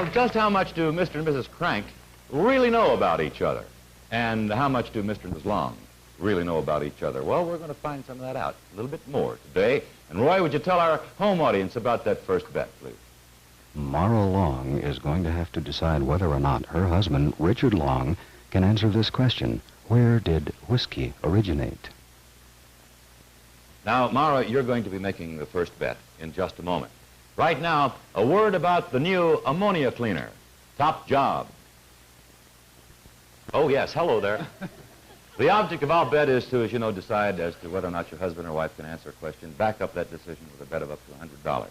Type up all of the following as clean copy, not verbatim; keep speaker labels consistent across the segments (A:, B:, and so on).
A: Now, just how much do Mr. and Mrs. Crank really know about each other? And how much do Mr. and Mrs. Long really know about each other? Well, we're going to find some of that out a little bit more today. And Roy, would you tell our home audience about that first bet, please?
B: Mara Long is going to have to decide whether or not her husband, Richard Long, can answer this question. Where did whiskey originate?
A: Now, Mara, you're going to be making the first bet in just a moment. Right now, a word about the new ammonia cleaner. Top job. Oh, yes, hello there. The object of our bet is to, as you know, decide as to whether or not your husband or wife can answer a question. Back up that decision with a bet of up to $100.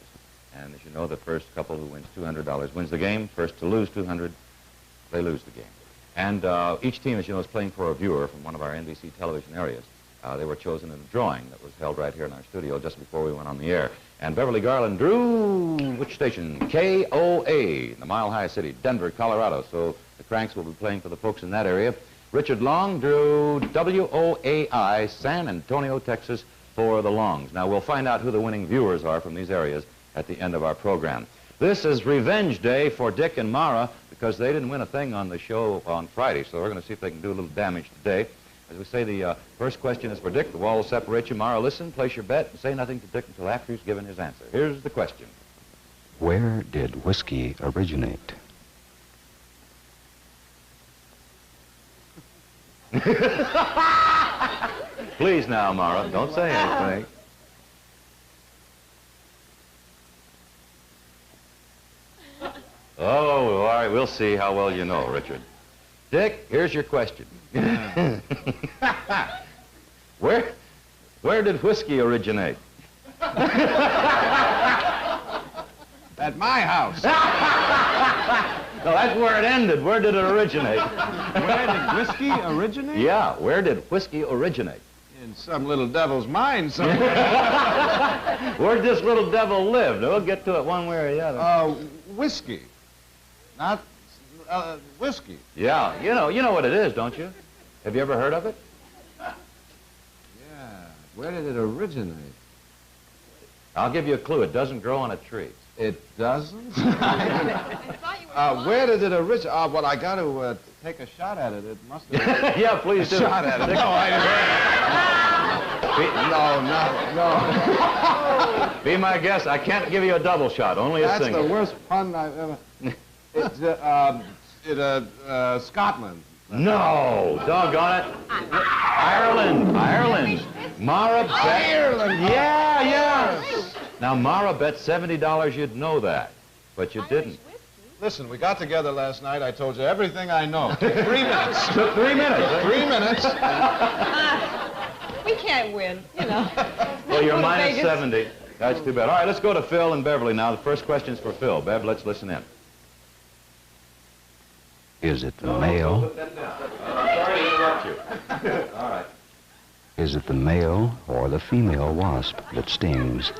A: And as you know, the first couple who wins $200 wins the game. First to lose $200, they lose the game. And each team, as you know, is playing for a viewer from one of our NBC television areas. They were chosen in a drawing that was held right here in our studio just before we went on the air. And Beverly Garland drew which station? KOA, the Mile High City, Denver, Colorado. So the Cranks will be playing for the folks in that area. Richard Long drew WOAI, San Antonio, Texas, for the Longs. Now, we'll find out who the winning viewers are from these areas at the end of our program. This is Revenge Day for Dick and Mara because they didn't win a thing on the show on Friday, so we're going to see if they can do a little damage today. As we say, the first question is for Dick. The wall will separate you. Mara, listen, place your bet, and say nothing to Dick until after he's given his answer. Here's the question.
B: Where did whiskey originate?
A: Please now, Mara, don't say anything. Oh, all right, we'll see how well you know, Richard. Dick, here's your question. Where did whiskey originate?
C: At my house.
A: No, that's where it ended. Where did it originate?
C: Where did whiskey originate?
A: Yeah, where did whiskey originate?
C: In some little devil's mind somewhere.
A: Where'd this little devil live? We'll get to it one way or the other.
C: Whiskey. Not whiskey.
A: Yeah, you know what it is, don't you? Have you ever heard of it?
C: Yeah. Where did it originate?
A: I'll give you a clue. It doesn't grow on a tree.
C: It doesn't? Where did it originate? Well, I got to take a shot at it. It must have...
A: Yeah, please do.
C: Shot at it. No, I
A: No. Be my guest. I can't give you a double shot, only a single.
C: That's the worst pun I've ever... It's, Scotland.
A: No, doggone it. Ireland. Mara bet.
C: Ireland.
A: Yeah. Now, Mara bet $70 you'd know that, but you didn't.
C: Listen, we got together last night. I told you everything I know. Took 3 minutes.
A: Took 3 minutes.
C: Took 3 minutes.
D: We can't win, you know.
A: Well, you're minus 70. That's too bad. All right, let's go to Phil and Beverly now. The first question's for Phil. Bev, let's listen in.
B: Is it the male?
A: Put that down. Sorry to interrupt you. All right.
B: Is it the male or the female wasp that stings?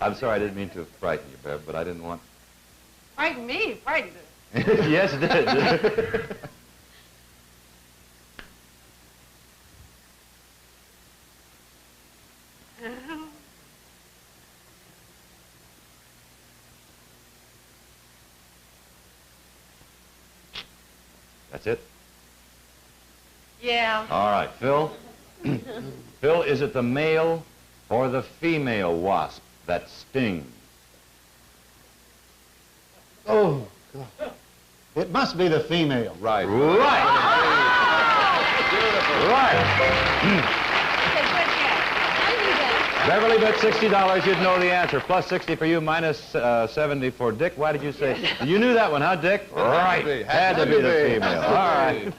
A: I'm sorry, I didn't mean to frighten you, Bev, but I didn't want...
D: Frighten me? Frightened her.
A: Yes, it did. That's it?
D: Yeah.
A: All right, Phil. Phil, is it the male or the female wasp that stings?
E: Oh, God. It must be the female.
A: Right. Right. Right. Beverly bet $60. You'd know the answer. Plus 60 for you, minus 70 for Dick. Why did you say? You knew that one, huh, Dick? Right. Had to be the female. All right.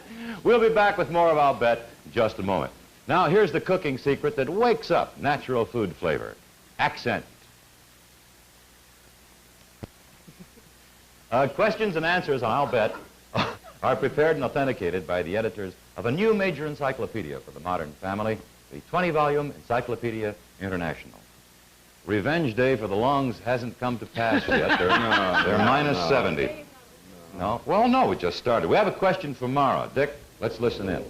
A: We'll be back with more of I'll Bet in just a moment. Now, here's the cooking secret that wakes up natural food flavor. Accent. Questions and answers on I'll Bet are prepared and authenticated by the editors of a new major encyclopedia for the modern family, the 20-volume Encyclopedia International. Revenge Day for the Longs hasn't come to pass yet. They're minus 70. No? Well, no, we just started. We have a question for Mara. Dick, let's listen in.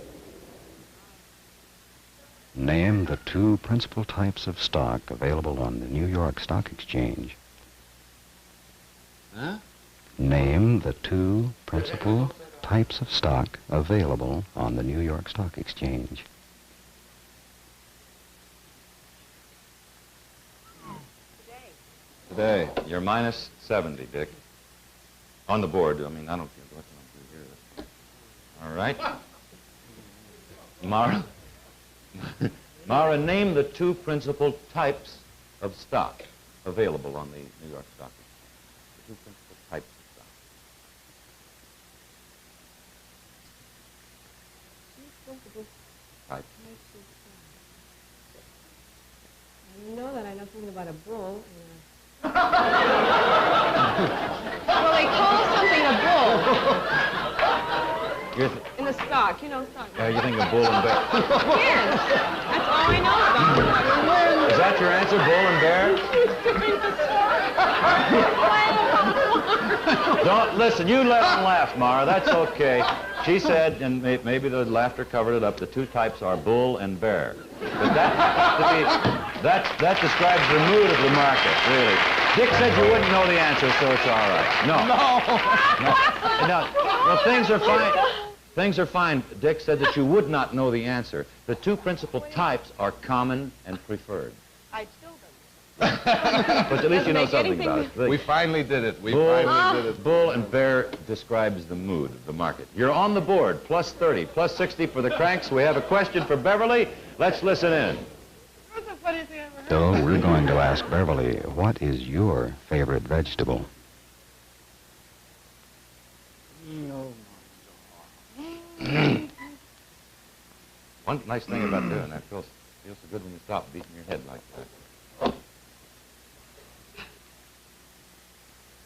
B: Name the two principal types of stock available on the New York Stock Exchange.
C: Huh?
B: Name the two principal types of stock available on the New York Stock Exchange.
C: Today.
A: You're minus 70, Dick. On the board. I mean, I don't care what you do here. All right. Mara. Mara, name the two principal types of stock available on the New York Stock Exchange. The two principal types of stock. Types.
D: I know that I know something about a bull. Well, they call something a bull in the stock. You know stock.
A: You think of bull and bear.
D: Yes, that's all I know about.
A: Is that your answer, bull and bear? Don't listen. You let them laugh, Mara. That's okay. She said, and maybe the laughter covered it up. The two types are bull and bear. But that describes the mood of the market, really. Dick said you wouldn't know the answer, so it's all right. No. Well, things are fine. Things are fine. Dick said that you would not know the answer. The two principal types are common and preferred.
D: I still don't.
A: But at least you know something about it.
C: We finally did it. We finally did it.
A: Bull and bear describes the mood of the market. You're on the board, plus 30, plus 60 for the cranks. We have a question for Beverly. Let's listen in.
D: What's the funniest thing I ever heard?
B: So we're going to ask Beverly, what is your favorite vegetable?
A: One nice thing about doing that, feels so good when you stop beating your head like that.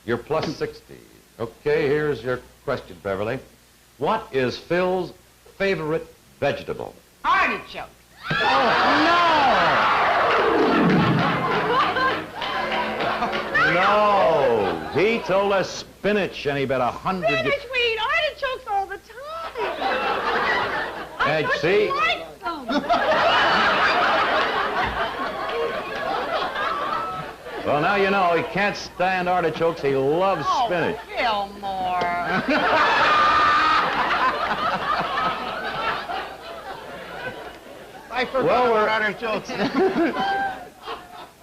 A: You're plus 60. Okay, here's your question, Beverly. What is Phil's favorite vegetable?
D: Artichoke.
A: No, he told us spinach, and he bet 100.
D: Spinach, we eat artichokes all the time.
A: Hey, see?
D: Like them.
A: Well, now you know he can't stand artichokes. He loves spinach.
D: Fillmore.
E: I forgot
A: Well, we're-
E: about artichokes.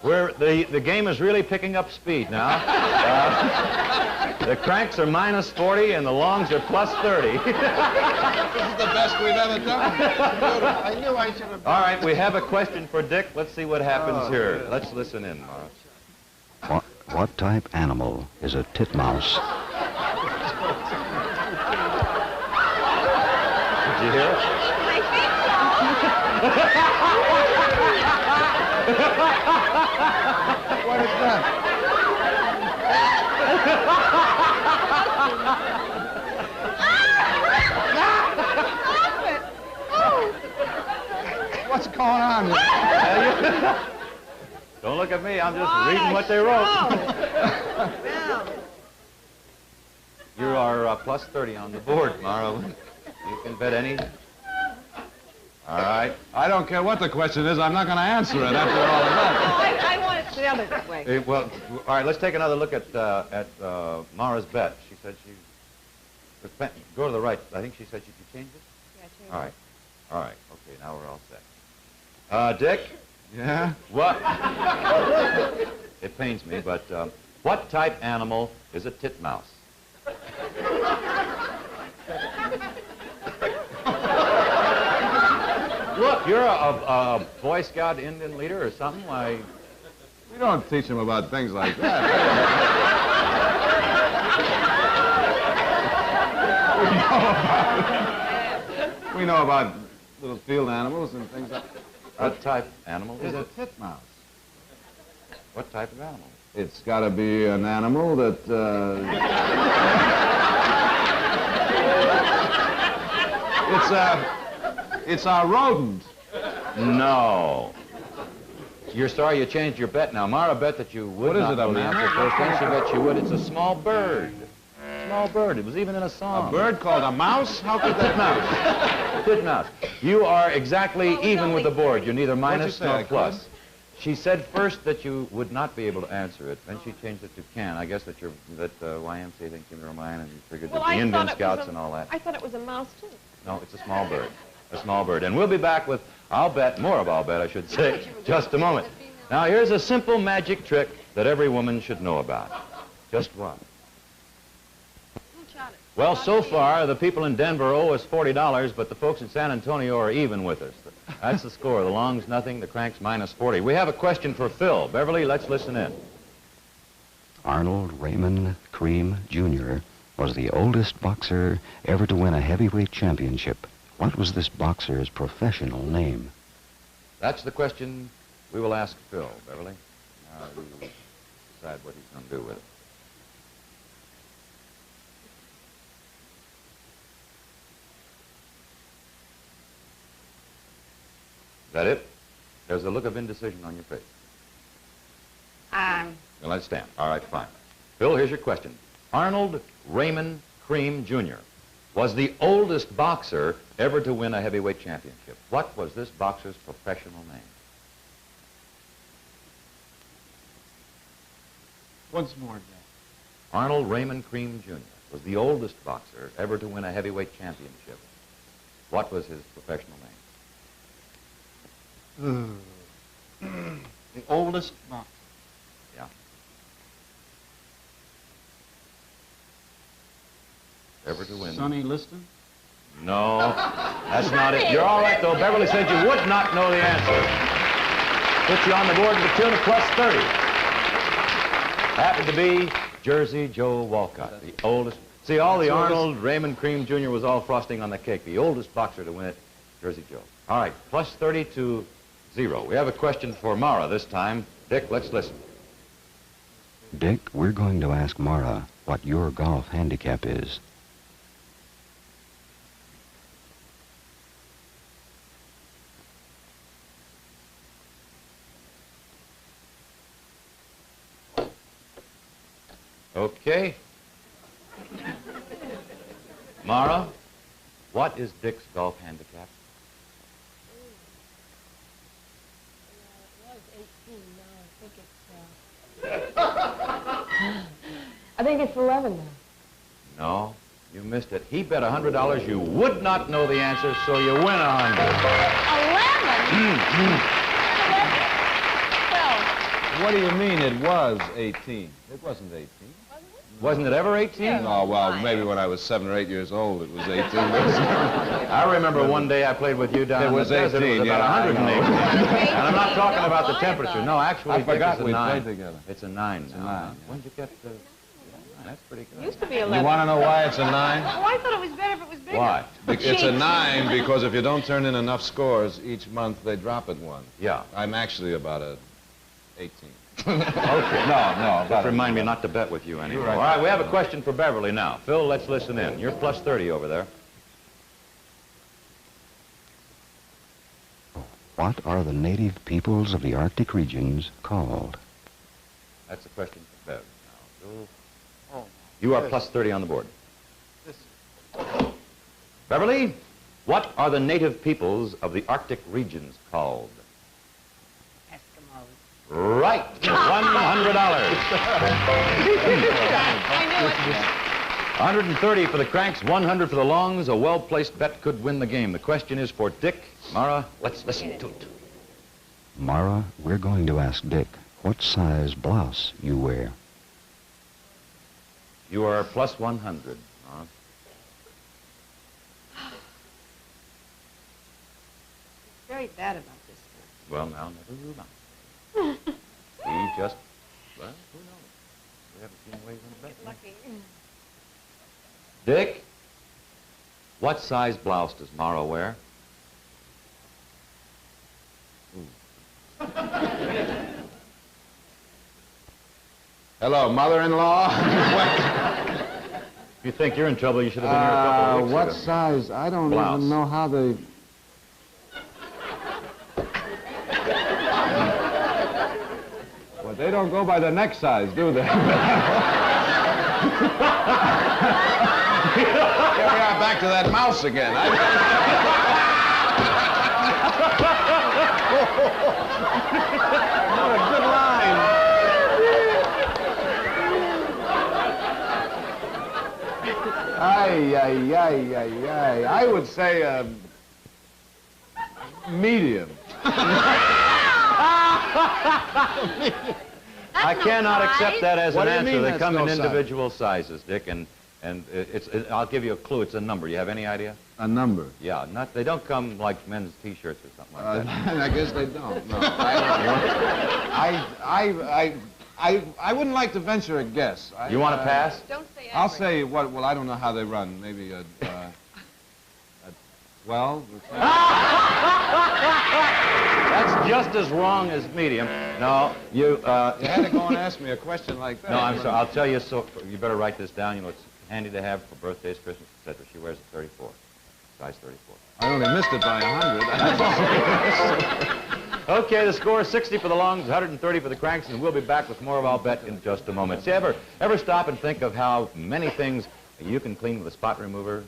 A: The game is really picking up speed now. The cranks are minus 40 and the longs are plus 30.
C: This is the best we've ever done.
E: I knew I should have.
A: All right, we have a question for Dick. Let's see what happens here. Let's listen in, Mara.
B: What type animal is a titmouse?
A: Did you hear it?
E: What is that? What's going on here?
A: Don't look at me. I'm just reading what they wrote. You are plus 30 on the board, Mara. You can bet any. All right.
C: I don't care what the question is. I'm not going to answer it after all of that.
D: I want it the other way.
A: Well, all right, let's take another look at Mara's bet. She said she... Go to the right. I think she said she could change it?
D: Yeah, change
A: All right. All right. Okay, now we're all set. Dick?
C: Yeah?
A: What? It pains me, but what type animal is a titmouse? Look, you're a Boy Scout Indian leader or something. Why?
C: We don't teach them about things like that. We know about little field animals and things like that.
A: What type animal is
C: It's a
A: it?
C: titmouse.
A: What type of animal?
C: It's got to be an animal that, it's a rodent.
A: No. You're sorry you changed your bet now. Mara bet that you would
C: What is
A: not
C: it, a
A: know the
C: mammal?
A: answer first. Then she bet you would. It's a small bird. small bird. It was even in a song.
C: A bird called a mouse? How could that mouse?
A: Titmouse. You are exactly even with the board. You're neither minus
C: say,
A: nor
C: I
A: plus. She said first that you would not be able to answer it. Then she changed it to can. I guess that YMCA thing came to her mind, and you figured that the Indian Scouts and all that.
D: I thought it was a mouse, too.
A: No, it's a small bird. A small bird. And we'll be back with I'll Bet, more of I'll Bet, I should say, just a moment. Now, here's a simple magic trick that every woman should know about. Just one. Well, so far, the people in Denver owe us $40, but the folks in San Antonio are even with us. That's the score. The Longs, nothing. The Cranks, minus 40. We have a question for Phil. Beverly, let's listen in.
B: Arnold Raymond Cream, Jr. was the oldest boxer ever to win a heavyweight championship. What was this boxer's professional name?
A: That's the question we will ask Phil, Beverly. Now, you decide what he's going to do with it. Is that it? There's a look of indecision on your face. Well, let's stand. All right, fine. Phil, here's your question. Arnold Raymond Cream, Jr. was the oldest boxer ever to win a heavyweight championship. What was this boxer's professional name?
E: Once more, Jack.
A: Arnold Raymond Cream, Jr. was the oldest boxer ever to win a heavyweight championship. What was his professional name?
E: The oldest boxer.
A: Yeah. Ever to win.
E: Sonny Liston?
A: No, that's not it. You're all right, though. Beverly said you would not know the answer. Put you on the board to the tune of plus 30. Happened to be Jersey Joe Walcott, the oldest. See, all the Arnold Raymond Cream Jr. was all frosting on the cake. The oldest boxer to win it, Jersey Joe. All right, plus 30 to 0. We have a question for Mara this time. Dick, let's listen.
B: Dick, we're going to ask Mara what your golf handicap is.
A: Okay. Mara, what is Dick's golf handicap?
D: I think it's 11 now.
A: No, you missed it. He bet $100 you would not know the answer, so you win 100.
D: 11?
C: 12. What do you mean it was 18? It wasn't 18.
A: Wasn't it ever 18?
C: Oh, well, maybe when I was 7 or 8 years old, it was 18.
A: I remember one day I played with you down in the desert. It was about 108. And I'm not talking about the temperature. No, actually,
C: I forgot
A: Dick,
C: we
A: it's a 9.
C: played together.
A: It's a 9
C: It's
A: now.
C: a 9.
A: When did you get the... That's pretty good.
D: Used to be 11.
C: You want to know why it's a 9?
D: Oh, I thought it was better if it was bigger.
A: Why?
C: It's a 9 because if you don't turn in enough scores, each month they drop it 1.
A: Yeah.
C: I'm actually about a 18.
A: Okay.
C: No.
A: Just remind me not to bet with you anymore.
C: Right.
A: All right, we have a question for Beverly now. Phil, let's listen in. You're plus 30 over there.
B: What are the native peoples of the Arctic regions called?
A: That's a question for Bev. Now, Phil. You are plus 30 on the board. Beverly, what are the native peoples of the Arctic regions called? Right. $100.
D: I knew it.
A: 130 for the Cranks, 100 for the Longs. A well-placed bet could win the game. The question is for Dick. Mara, let's listen to it.
B: Mara, we're going to ask Dick what size blouse you wear.
A: You are plus 100. Mara.
D: Very bad about this.
A: Well, now, never mind. We just, well, who knows? We haven't seen ways on the bet.
D: Lucky.
A: Dick, what size blouse does Mara wear?
C: Hello, mother-in-law.
A: If you think you're in trouble, you should have been here a couple of weeks
C: What
A: ago.
C: size? I don't
A: Blouse.
C: even know how they... Well, they don't go by the neck size, do they? Here we are back to that mouse again.
E: What a good line. I would say medium.
A: I cannot accept that as
C: What
A: an
C: do you
A: answer.
C: mean
A: They
C: that's
A: come in
C: no size?
A: individual sizes, Dick, and I'll give you a clue. It's a number. You have any idea?
C: A number.
A: Yeah, they don't come like men's T-shirts or something like that.
C: I guess they don't. No. I wouldn't like to venture a guess.
A: You want to pass?
D: Don't say
C: I'll
D: average.
C: say what? Well, I don't know how they run. Maybe a 12.
A: That's just as wrong as medium. No, you.
C: You had to go and ask me a question like that.
A: No, I'm sorry. I'll tell you. So you better write this down. You know, it's handy to have for birthdays, Christmas, etc. She wears a 34, size 34.
C: I only missed it by 100. That's all.
A: Okay, the score is 60 for the Longs, 130 for the Cranks, and we'll be back with more of I'll Bet in just a moment. See, ever stop and think of how many things you can clean with a spot remover?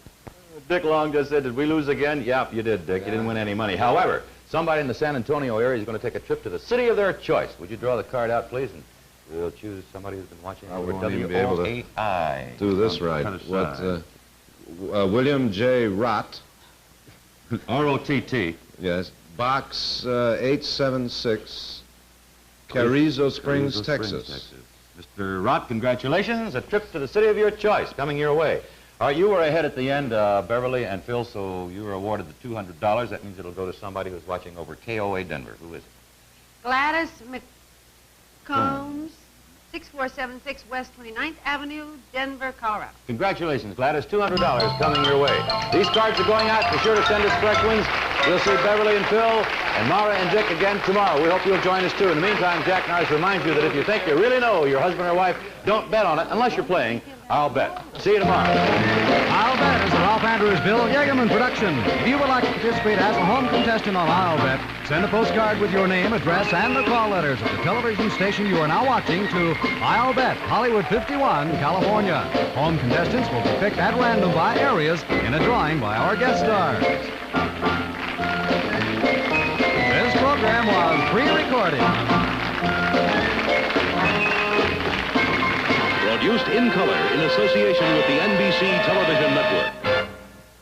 A: Dick Long just said, did we lose again? Yeah, you did, Dick. You didn't win any money. However, somebody in the San Antonio area is going to take a trip to the city of their choice. Would you draw the card out, please? And we'll choose somebody who's been watching
C: I
A: over
C: won't even be able to
A: WOAI.
C: Do this right. What? William J. Rott.
A: R-O-T-T.
C: Yes. Box 876, Carrizo Springs, Texas.
A: Mr. Rott, congratulations. A trip to the city of your choice coming your way. All right, you were ahead at the end, Beverly and Phil, so you were awarded the $200. That means it'll go to somebody who's watching over KOA Denver. Who is it?
D: Gladys McCombs, 6476 West 29th Avenue, Denver, Colorado.
A: Congratulations, Gladys. $200 coming your way. These cards are going out. Be sure to send us correct ones. We'll see Beverly and Phil and Mara and Dick again tomorrow. We hope you'll join us, too. In the meantime, Jack Norris reminds you that if you think you really know your husband or wife, don't bet on it unless you're playing I'll Bet. See you tomorrow.
F: I'll Bet is a Ralph Andrews, Bill Yeagerman production. If you would like to participate as a home contestant on I'll Bet, send a postcard with your name, address, and the call letters of the television station you are now watching to I'll Bet, Hollywood 51, California. Home contestants will be picked at random by areas in a drawing by our guest stars. This program was pre-recorded.
G: Produced in color in association with the NBC Television Network.